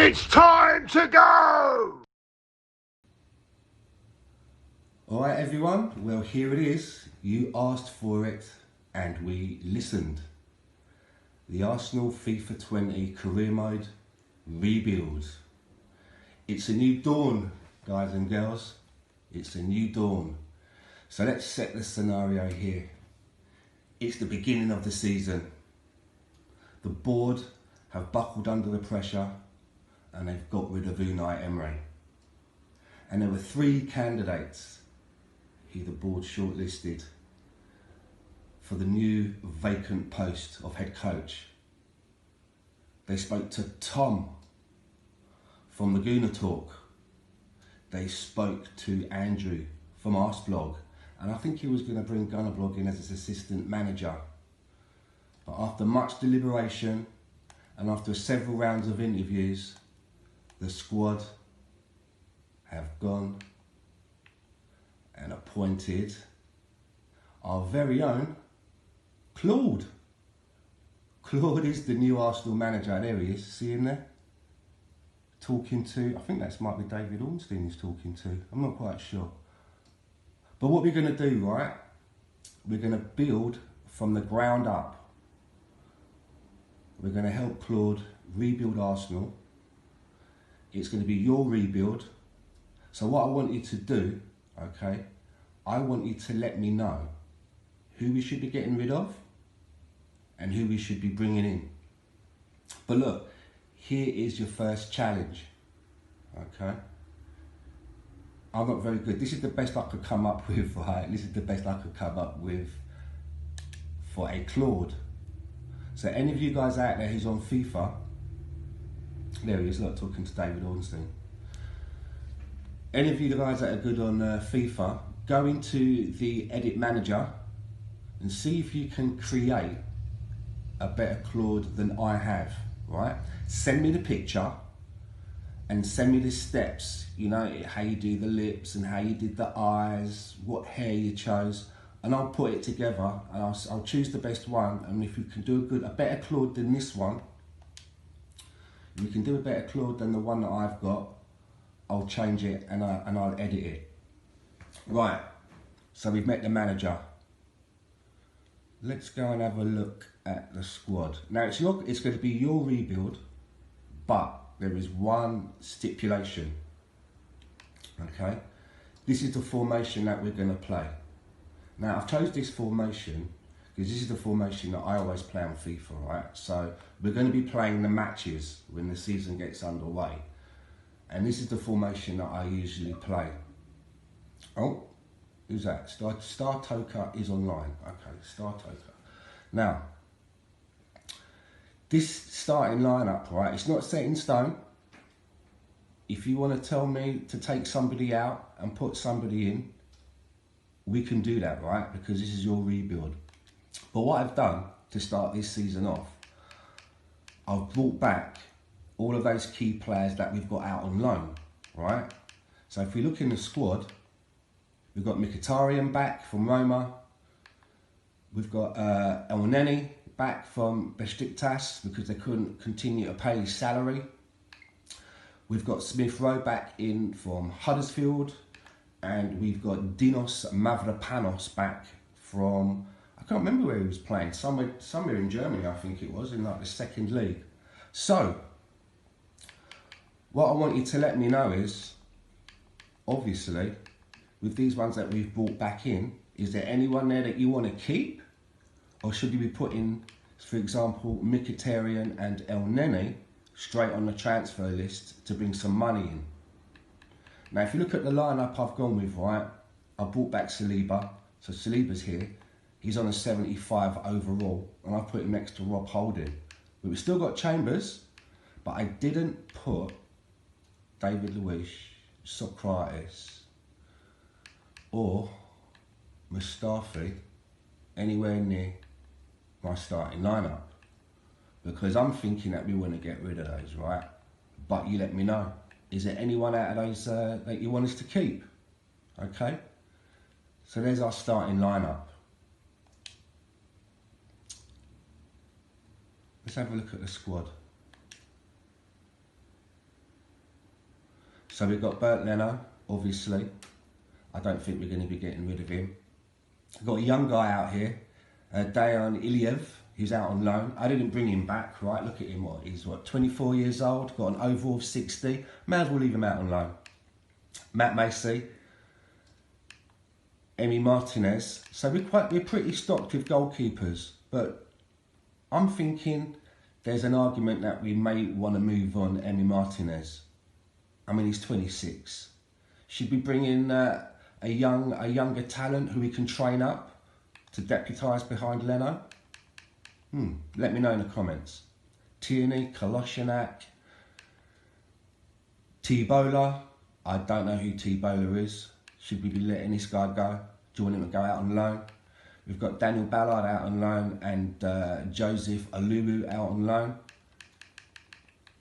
It's time to go! Alright everyone, well here it is. You asked for it and we listened. The Arsenal FIFA 20 career mode rebuild. It's a new dawn, guys and girls. It's a new dawn. So let's set the scenario here. It's the beginning of the season. The board have buckled under the pressure and they've got rid of Unai Emery. And there were 3 candidates who the board shortlisted for the new vacant post of head coach. They spoke to Tom from the Gooner Talk. They spoke to Andrew from Arsblog, and I think he was going to bring Gunnerblog in as his assistant manager. But after much deliberation and after several rounds of interviews, the squad have gone and appointed our very own Claude. Claude is the new Arsenal manager. There he is, see him there? Talking to, I think that might be David Ornstein he's talking to. I'm not quite sure. But what we're going to do, right? We're going to build from the ground up. We're going to help Claude rebuild Arsenal. It's going to be your rebuild. So what I want you to do, okay, I want you to let me know who we should be getting rid of and who we should be bringing in. But look, here is your first challenge, okay? I'm not very good. This is the best I could come up with, right? This is the best I could come up with for a Claude. So any of you guys out there who's on FIFA, there he is, look, talking to David Ornstein. Any of you guys that are good on FIFA, go into the edit manager and see if you can create a better Claude than I have, right? Send me the picture and send me the steps, you know, how you do the lips and how you did the eyes, what hair you chose, and I'll put it together and I'll choose the best one. And if you can do a better Claude than this one, if you can do a better Claude than the one that I've got, I'll change it and I'll edit it. Right, so we've met the manager. Let's go and have a look at the squad. Now it's going to be your rebuild, but there is one stipulation, okay? This is the formation that we're going to play. Now I've chose this formation because this is the formation that I always play on FIFA, right? So we're going to be playing the matches when the season gets underway. And this is the formation that I usually play. Oh, who's that? Star Toker is online. Okay, Star Toker. Now, this starting lineup, right, it's not set in stone. If you want to tell me to take somebody out and put somebody in, we can do that, right? Because this is your rebuild. But what I've done to start this season off, I've brought back all of those key players that we've got out on loan, right? So if we look in the squad, we've got Mkhitaryan back from Roma. We've got El Neni back from Besiktas because they couldn't continue to pay his salary. We've got Smith Rowe back in from Huddersfield. And we've got Dinos Mavropanos back from, I can't remember where he was playing, somewhere in Germany I think it was, in like the second league. So, what I want you to let me know is, obviously, with these ones that we've brought back in, is there anyone there that you want to keep? Or should you be putting, for example, Mkhitaryan and El Neni straight on the transfer list to bring some money in? Now, if you look at the lineup I've gone with, right, I brought back Saliba. So Saliba's here. He's on a 75 overall, and I put him next to Rob Holding. But we've still got Chambers, but I didn't put David Luiz, Socrates, or Mustafi anywhere near my starting lineup, because I'm thinking that we want to get rid of those, right? But you let me know. Is there anyone out of those that you want us to keep? Okay, so there's our starting lineup. Let's have a look at the squad. So we've got Bert Leno, obviously. I don't think we're going to be getting rid of him. We've got a young guy out here, Dejan Iliev. He's out on loan. I didn't bring him back, right? Look at him, he's 24 years old, got an overall of 60. May as well leave him out on loan. Matt Macy, Emi Martinez. So we're pretty stocked with goalkeepers, but I'm thinking there's an argument that we may want to move on Emi Martinez. I mean, he's 26. Should we bring in a younger talent who we can train up to deputise behind Leno? Let me know in the comments. Tierney, Kolosinac, T-Bola. I don't know who T-Bola is. Should we be letting this guy go? Do you want him to go out on loan? We've got Daniel Ballard out on loan and Joseph Alulu out on loan.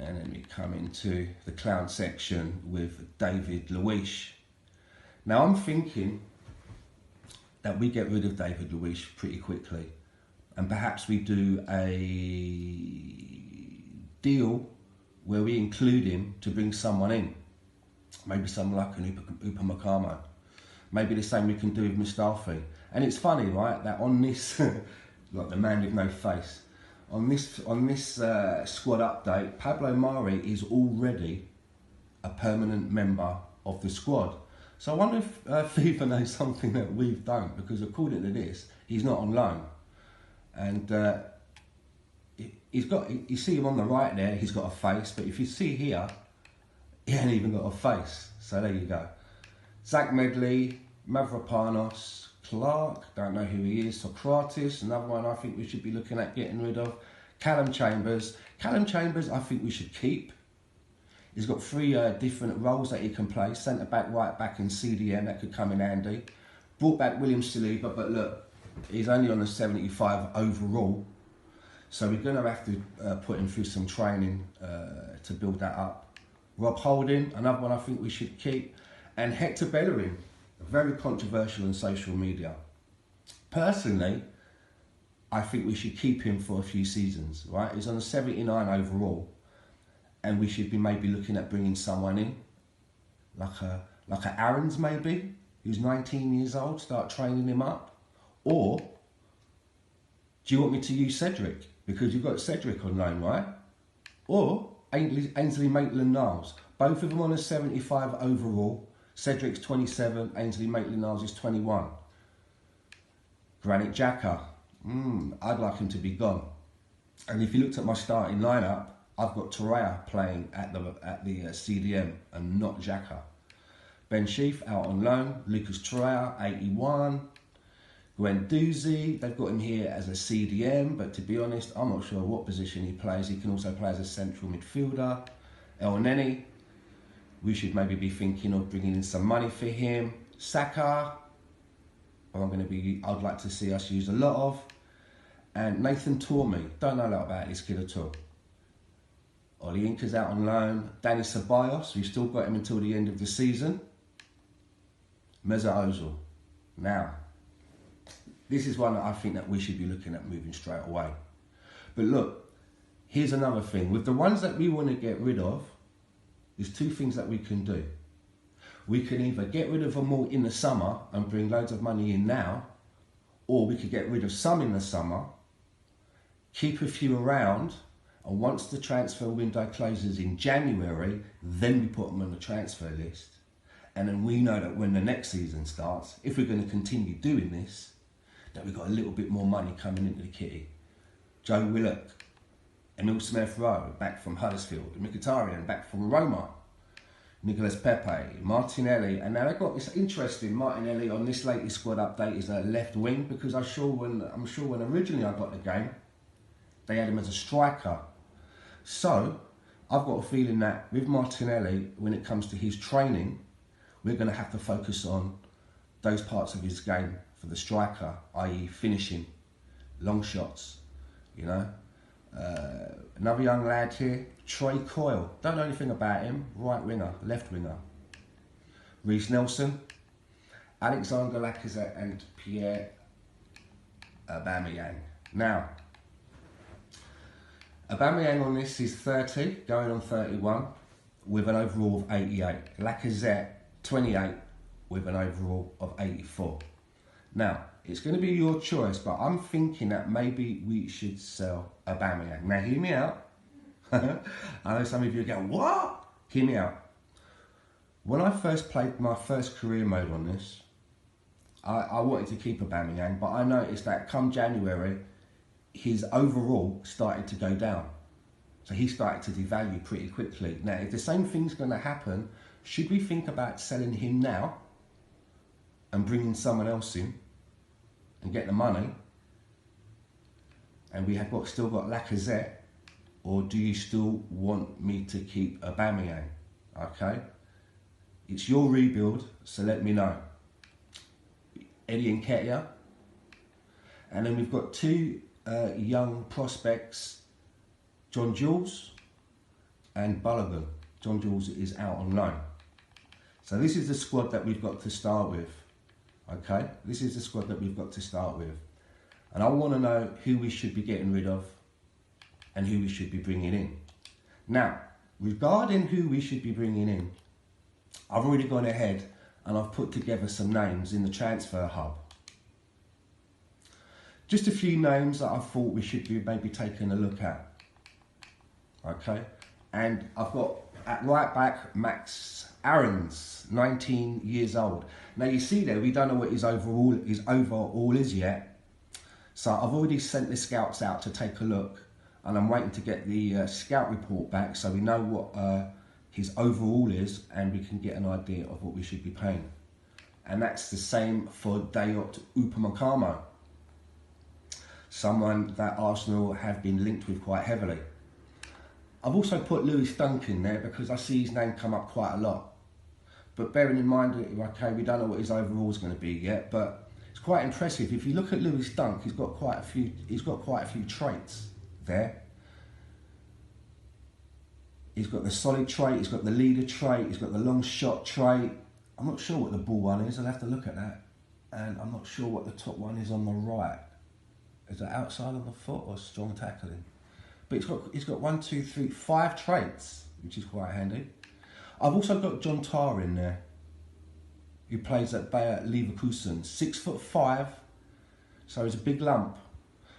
And then we come into the clown section with David Luiz. Now I'm thinking that we get rid of David Luiz pretty quickly. And perhaps we do a deal where we include him to bring someone in. Maybe someone like an Upamecano. Maybe the same we can do with Mustafi. And it's funny, right, that on this, like the man with no face, on this squad update, Pablo Mari is already a permanent member of the squad. So I wonder if FIFA knows something that we don't, because according to this, he's not on loan. And he's got, you see him on the right there, he's got a face, but if you see here, he ain't even got a face. So there you go. Zach Medley, Mavropanos, Clark, don't know who he is, Socrates, another one I think we should be looking at getting rid of. Callum Chambers. Callum Chambers I think we should keep. He's got 3 different roles that he can play. Centre back, right back and CDM, that could come in handy. Brought back William Saliba, but look, he's only on a 75 overall. So we're going to have to put him through some training to build that up. Rob Holding, another one I think we should keep. And Hector Bellerin, very controversial on social media. Personally, I think we should keep him for a few seasons, right? He's on a 79 overall, and we should be maybe looking at bringing someone in, like a Aaron's maybe, who's 19 years old, start training him up. Or, do you want me to use Cedric? Because you've got Cedric on loan, right? Or Ainsley Maitland-Niles. Both of them on a 75 overall. Cedric's 27, Ainsley Maitland-Niles is 21. Granit Xhaka. I'd like him to be gone. And if you looked at my starting lineup, I've got Torreira playing at the CDM and not Xhaka. Ben Sheaf out on loan. Lucas Torreira, 81. Guendouzi, they've got him here as a CDM, but to be honest, I'm not sure what position he plays. He can also play as a central midfielder. El Neni, we should maybe be thinking of bringing in some money for him. Saka, I'd like to see us use a lot of. And Nathan Tormey, don't know a lot about this kid at all. Oli Inca's out on loan. Danny Ceballos, we've still got him until the end of the season. Mesut Ozil. Now, this is one that I think that we should be looking at moving straight away. But look, here's another thing. With the ones that we want to get rid of, there's 2 things that we can do. We can either get rid of them all in the summer and bring loads of money in now, or we could get rid of some in the summer, keep a few around, and once the transfer window closes in January, then we put them on the transfer list. And then we know that when the next season starts, if we're going to continue doing this, that we've got a little bit more money coming into the kitty. Joe Willock, Emil Smith-Rowe, back from Huddersfield, Mkhitaryan, back from Roma, Nicolas Pepe, Martinelli, and now they've got this interesting Martinelli on this latest squad update is a left wing, because I'm sure when originally I got the game, they had him as a striker. So I've got a feeling that with Martinelli, when it comes to his training, we're going to have to focus on those parts of his game for the striker, i.e. finishing, long shots, you know. Another young lad here, Troy Coyle. Don't know anything about him. Right winger, left winger. Reece Nelson, Alexander Lacazette and Pierre Aubameyang. Now, Aubameyang on this is 30, going on 31. with an overall of 88. Lacazette, 28 with an overall of 84. Now, it's going to be your choice, but I'm thinking that maybe we should sell Aubameyang. Now, hear me out. I know some of you are going, what? Hear me out. When I first played my first career mode on this, I wanted to keep Aubameyang, but I noticed that come January, his overall started to go down. So he started to devalue pretty quickly. Now, if the same thing's going to happen, should we think about selling him now and bringing someone else in and get the money? And we have still got Lacazette, or do you still want me to keep Aubameyang? Okay, it's your rebuild, so let me know. Eddie and Nketiah, and then we've got two young prospects, John Jules and Balogun. John Jules is out on loan. So this is the squad that we've got to start with. Okay, this is the squad that we've got to start with. And I want to know who we should be getting rid of and who we should be bringing in. Now, regarding who we should be bringing in, I've already gone ahead and I've put together some names in the transfer hub. Just a few names that I thought we should be maybe taking a look at. Okay, and I've got at right back Max Aarons, 19 years old. Now you see there, we don't know what his overall is yet. So I've already sent the scouts out to take a look, and I'm waiting to get the scout report back so we know what his overall is, and we can get an idea of what we should be paying. And that's the same for Dayot Upamecano, someone that Arsenal have been linked with quite heavily. I've also put Lewis Dunk in there because I see his name come up quite a lot. But bearing in mind, okay, we don't know what his overall is going to be yet, but it's quite impressive. If you look at Lewis Dunk, he's got quite a few traits there. He's got the solid trait, he's got the leader trait, he's got the long shot trait. I'm not sure what the ball one is, I'll have to look at that. And I'm not sure what the top one is on the right. Is it outside of the foot or strong tackling? But he's got 1, 2, 3, 5 traits, which is quite handy. I've also got John Tarr in there, who plays at Bayer Leverkusen, 6'5", so he's a big lump.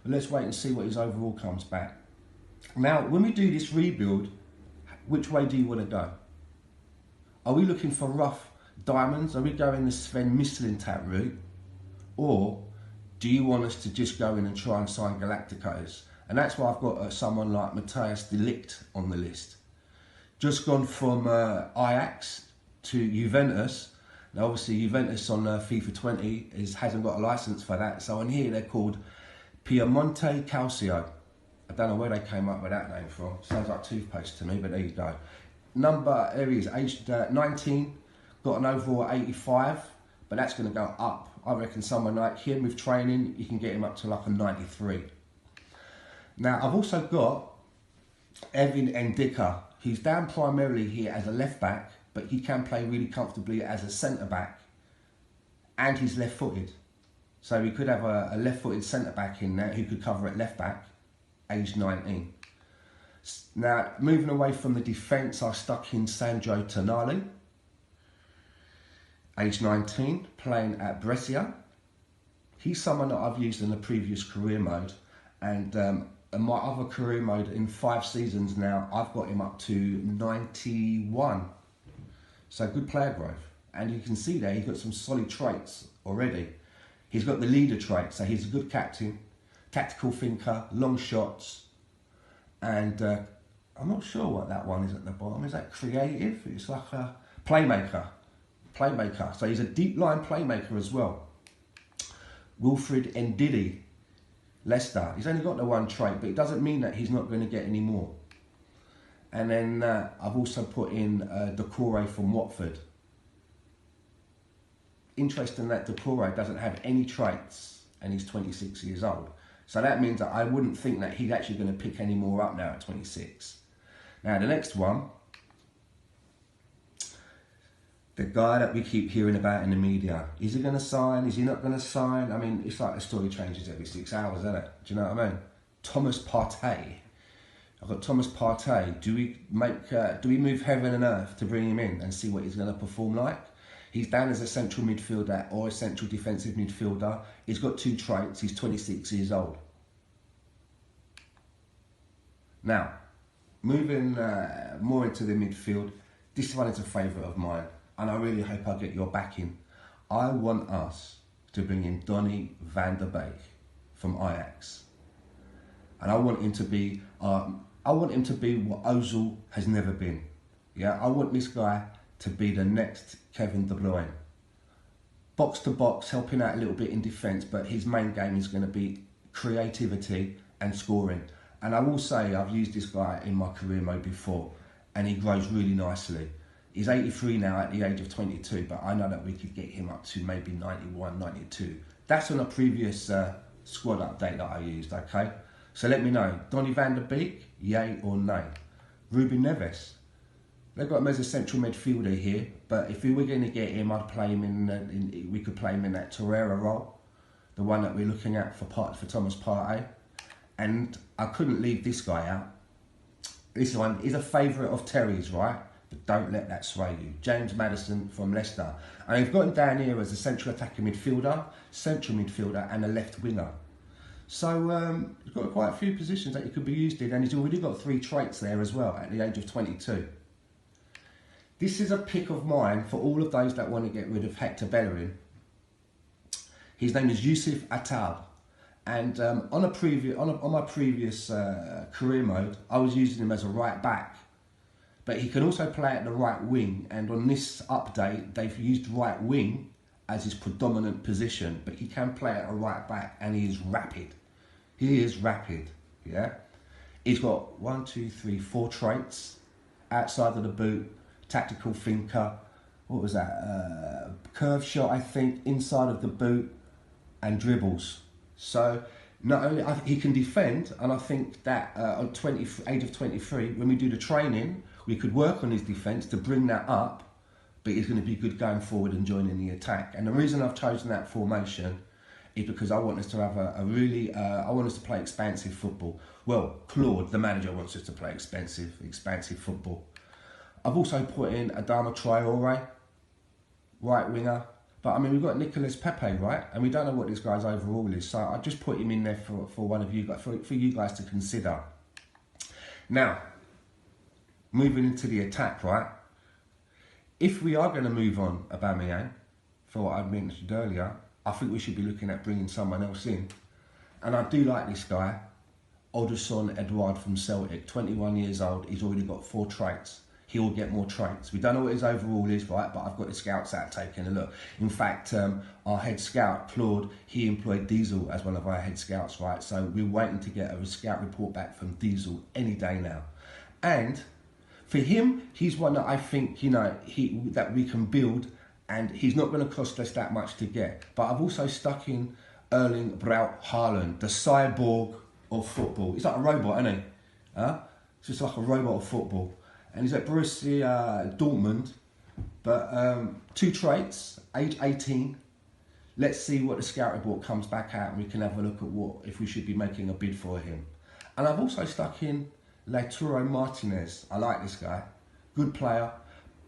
But let's wait and see what his overall comes back. Now, when we do this rebuild, which way do you want to go? Are we looking for rough diamonds? Are we going the Sven Mislintat route? Or do you want us to just go in and try and sign Galacticos? And that's why I've got someone like Matthias de Ligt on the list. Just gone from Ajax to Juventus. Now obviously Juventus on FIFA 20 hasn't got a licence for that. So on here they're called Piemonte Calcio. I don't know where they came up with that name from. Sounds like toothpaste to me, but there you go. There he is, aged 19, got an overall 85, but that's going to go up. I reckon someone like him with training, you can get him up to like a 93. Now, I've also got Evan Ndicka, who's down primarily here as a left back, but he can play really comfortably as a centre back, and he's left footed. So we could have a left footed centre back in there who could cover at left back, aged 19. Now, moving away from the defence, I stuck in Sandro Tonali, aged 19, playing at Brescia. He's someone that I've used in the previous career mode, and in my other career mode in 5 seasons now, I've got him up to 91. So good player growth. And you can see there, he's got some solid traits already. He's got the leader trait, so he's a good captain, tactical thinker, long shots, and I'm not sure what that one is at the bottom. Is that creative? It's like a playmaker. So he's a deep line playmaker as well. Wilfred Ndidi, Leicester. He's only got the one trait, but it doesn't mean that he's not going to get any more. And then I've also put in Decore from Watford. Interesting that Decore doesn't have any traits and he's 26 years old. So that means that I wouldn't think that he's actually going to pick any more up now at 26. Now the next one, the guy that we keep hearing about in the media. Is he going to sign? Is he not going to sign? I mean, it's like the story changes every 6 hours, isn't it? Do you know what I mean? Thomas Partey I've got Thomas Partey. Do we move heaven and earth to bring him in and see what he's going to perform like? He's down as a central midfielder or a central defensive midfielder. He's got 2 traits. He's 26 years old. Now, moving more into the midfield, this one is a favourite of mine, and I really hope I get your backing. I want us to bring in Donny van der Beek from Ajax, and I want him to be what Ozil has never been. Yeah, I want this guy to be the next Kevin De Bruyne. Box to box, helping out a little bit in defence, but his main game is going to be creativity and scoring. And I will say, I've used this guy in my career mode before, and he grows really nicely. He's 83 now at the age of 22, but I know that we could get him up to maybe 91, 92. That's on a previous squad update that I used, okay? So let me know. Donny van der Beek, yay or nay? Ruben Neves. They've got him as a central midfielder here, but if we were going to get him, I'd play him we could play him in that Torreira role, the one that we're looking at for Thomas Partey. And I couldn't leave this guy out. This one is a favourite of Terry's, right? But don't let that sway you. James Maddison from Leicester. And I've got him down here as a central attacking midfielder, central midfielder and a left winger. So he's got quite a few positions that he could be used in, and he's already got 3 traits there as well at the age of 22. This is a pick of mine for all of those that want to get rid of Hector Bellerin. His name is Yusuf Attal. And on my previous career mode, I was using him as a right back. But he can also play at the right wing. And on this update, they've used right wing as his predominant position. But he can play at a right back, and he is rapid. He is rapid, yeah? He's got 4 traits. Outside of the boot, tactical thinker. What was that? Curve shot, I think, inside of the boot, and dribbles. So not only he can defend, and I think that on age of 23, when we do the training, we could work on his defence to bring that up, but he's going to be good going forward and joining the attack. And the reason I've chosen that formation is because I want us to have I want us to play expansive football. Well, Claude, the manager, wants us to play expansive football. I've also put in Adama Traore, right winger. But I mean, we've got Nicolas Pepe, right? And we don't know what this guy's overall is. So I just put him in there for one of you guys, for you guys to consider. Now, moving into the attack, right? If we are going to move on Aubameyang, for what I mentioned earlier, I think we should be looking at bringing someone else in. And I do like this guy, Oderson Edouard from Celtic, 21 years old. He's already got 4 traits. He will get more traits. We don't know what his overall is, right? But I've got the scouts out taking a look. In fact, our head scout, Claude, he employed Diesel as one of our head scouts, right? So we're waiting to get a scout report back from Diesel any day now. And for him, he's one that I think, that we can build, and he's not going to cost us that much to get. But I've also stuck in Erling Braut Haaland, the cyborg of football. He's like a robot, isn't he? It's just like a robot of football. And he's at Borussia Dortmund, but 2 traits, age 18. Let's see what the scout report comes back out, and we can have a look at if we should be making a bid for him. And I've also stuck in Lautaro Martinez. I like this guy, good player,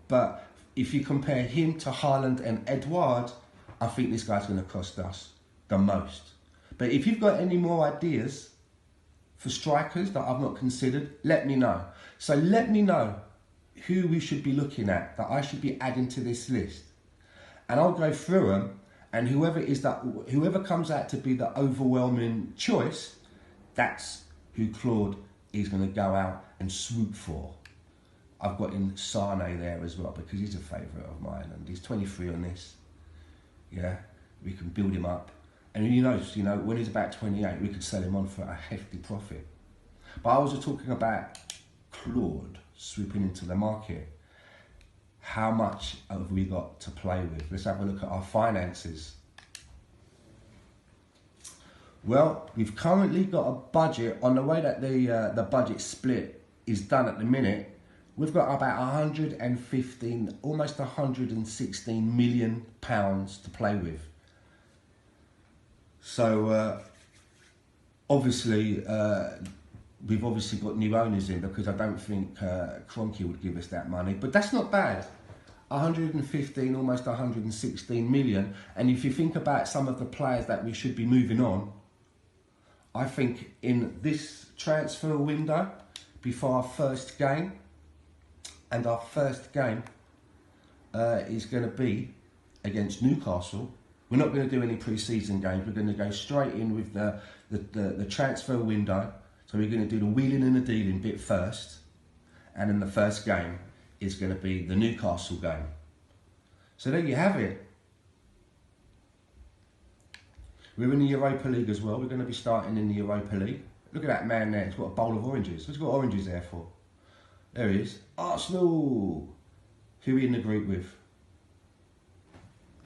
but if you compare him to Haaland and Edouard, I think this guy's going to cost us the most. But if you've got any more ideas for strikers that I've not considered, let me know. So let me know who we should be looking at, that I should be adding to this list. And I'll go through them, and whoever comes out to be the overwhelming choice, that's who Claude is going to go out and swoop for. I've got in Sane there as well, because he's a favourite of mine, and he's 23 on this. Yeah, we can build him up. And who knows, when he's about 28, we could sell him on for a hefty profit. But I was just talking about Claude swooping into the market. How much have we got to play with? Let's have a look at our finances. Well, we've currently got a budget, on the way that the budget split is done at the minute, we've got about 115, almost 116 million pounds to play with. So, obviously, we've obviously got new owners in, because I don't think Kroenke would give us that money. But that's not bad. 115, almost 116 million. And if you think about some of the players that we should be moving on, I think in this transfer window, before our first game, and our first game is going to be against Newcastle. We're not going to do any pre-season games. We're going to go straight in with the transfer window. So we're going to do the wheeling and the dealing bit first. And then the first game is going to be the Newcastle game. So there you have it. We're in the Europa League as well. We're going to be starting in the Europa League. Look at that man there. He's got a bowl of oranges. What's he got oranges there for? There he is. Arsenal. Who are we in the group with?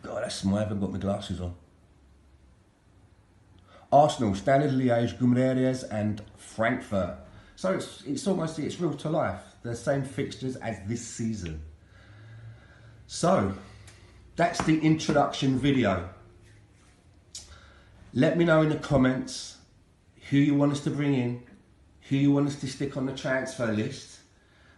God, that's small. I haven't got my glasses on. Arsenal, Standard Liège, Gooner and Frankfurt. So it's almost, it's real to life. The same fixtures as this season. So, that's the introduction video. Let me know in the comments who you want us to bring in, who you want us to stick on the transfer list,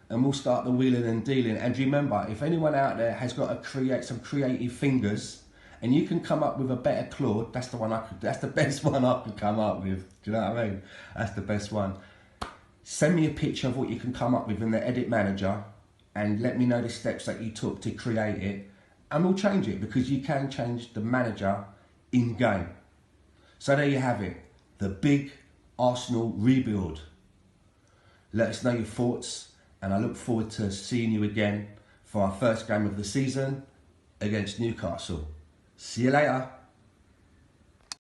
and we'll start the wheeling and dealing. And remember, if anyone out there has got to create some creative fingers, and you can come up with a better Claude, that's the one that's the best one I could come up with. Do you know what I mean? That's the best one. Send me a picture of what you can come up with in the edit manager, and let me know the steps that you took to create it, and we'll change it, because you can change the manager in game. So there you have it, the big Arsenal rebuild. Let us know your thoughts, and I look forward to seeing you again for our first game of the season against Newcastle. See you later.